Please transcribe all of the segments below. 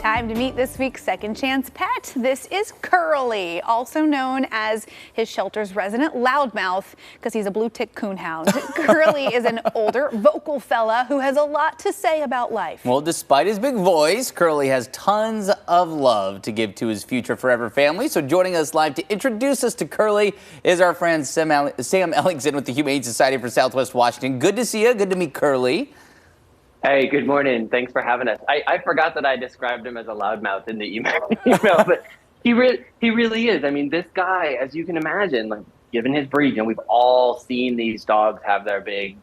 Time to meet this week's second chance pet. This is Curly, also known as his shelter's resident loudmouth, because he's a blue tick coonhound. Curly is an older, vocal fella who has a lot to say about life. Well, despite his big voice, Curly has tons of love to give to his future forever family. So joining us live to introduce us to Curly is our friend Sam Ellingson with the Humane Society for Southwest Washington. Good to see you. Good to meet Curly. Hey, good morning. Thanks for having us. I forgot that I described him as a loudmouth in the email, but he really is. I mean, this guy, as you can imagine, like given his breed, and we've all seen these dogs have their big,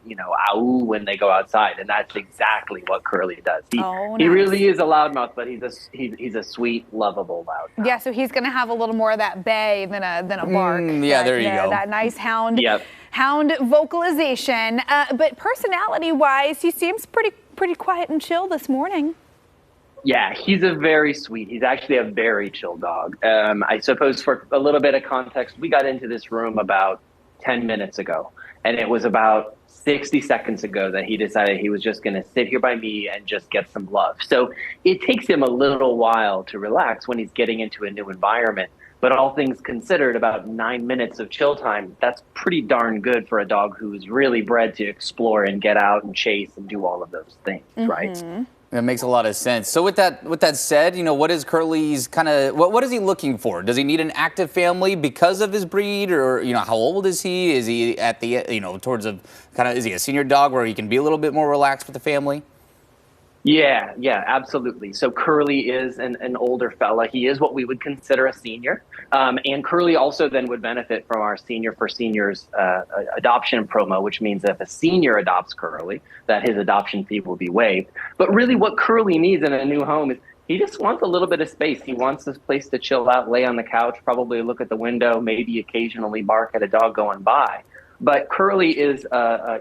ow when they go outside, and that's exactly what Curly does. He really is a loudmouth, but he's a sweet, lovable loudmouth. Yeah, so he's going to have a little more of that bay than a bark. Yeah, there you go. That nice hound. Yep. Hound vocalization, but personality-wise, he seems pretty quiet and chill this morning. Yeah, he's he's actually a very chill dog. I suppose for a little bit of context, we got into this room about 10 minutes ago, and it was about 60 seconds ago that he decided he was just going to sit here by me and just get some love. So it takes him a little while to relax when he's getting into a new environment. But all things considered, about 9 minutes of chill time, that's pretty darn good for a dog who's really bred to explore and get out and chase and do all of those things, right? That makes a lot of sense. So with that said, what is Curly's what is he looking for? Does he need an active family because of his breed, or how old is he? Is he at the is he a senior dog where he can be a little bit more relaxed with the family? Yeah, absolutely. So Curly is an older fella. He is what we would consider a senior. And Curly also then would benefit from our Senior for Seniors adoption promo, which means that if a senior adopts Curly, that his adoption fee will be waived. But really what Curly needs in a new home is he just wants a little bit of space. He wants this place to chill out, lay on the couch, probably look at the window, maybe occasionally bark at a dog going by. But Curly is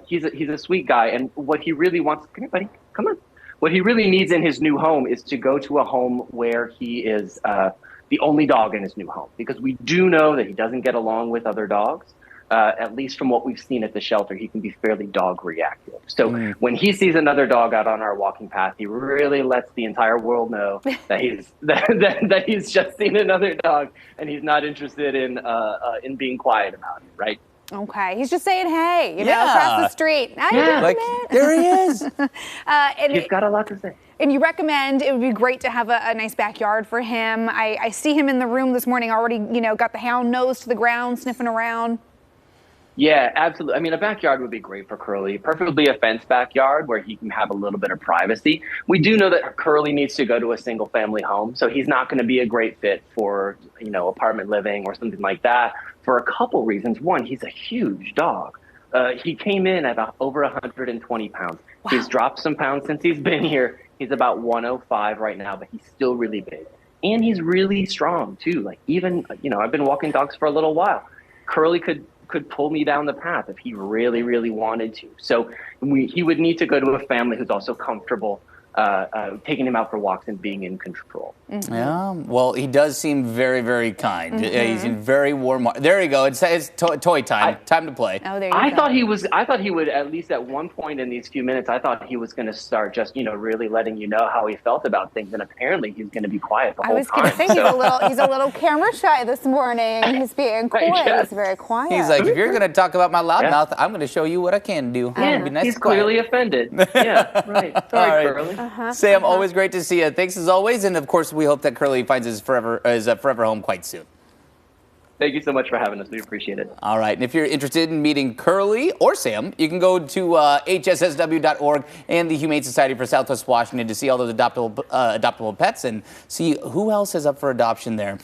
he's a sweet guy, and what he really wants, come here, buddy, come on. What he really needs in his new home is to go to a home where he is the only dog in his new home, because we do know that he doesn't get along with other dogs. At least from what we've seen at the shelter, he can be fairly dog reactive. So when he sees another dog out on our walking path, he really lets the entire world know that he's just seen another dog and he's not interested in being quiet about it, right? Okay, he's just saying hey, across the street. There he is. He's got a lot to say. And you recommend it would be great to have a nice backyard for him. I see him in the room this morning already, got the hound nose to the ground, sniffing around. Yeah, absolutely. I mean, a backyard would be great for Curly, preferably a fenced backyard where he can have a little bit of privacy. We do know that Curly needs to go to a single family home, so he's not going to be a great fit for, apartment living or something like that for a couple reasons. One, he's a huge dog. He came in at over 120 pounds. Wow. He's dropped some pounds since he's been here. He's about 105 right now, but he's still really big. And he's really strong too. Like even, I've been walking dogs for a little while. Curly could pull me down the path if he really, really wanted to. So he would need to go to a family who's also comfortable taking him out for walks and being in control. Yeah, well, he does seem very, very kind. He's in very warm. There you go. It's toy time. Time to play. Oh, there you go. I thought he would, at least at one point in these few minutes, I thought he was going to start just, really letting you know how he felt about things. And apparently he's going to be quiet the whole time. I was going to say he's a little camera shy this morning. He's being coy. He's very quiet. He's like, if you're going to talk about my loudmouth, I'm going to show you what I can do. Yeah, be nice he's clearly offended. Yeah, right. Sorry, Curly. Sam, always great to see you. Thanks as always. And of course, we hope that Curly finds his forever home quite soon. Thank you so much for having us. We appreciate it. All right. And if you're interested in meeting Curly or Sam, you can go to hssw.org and the Humane Society for Southwest Washington to see all those adoptable pets and see who else is up for adoption there.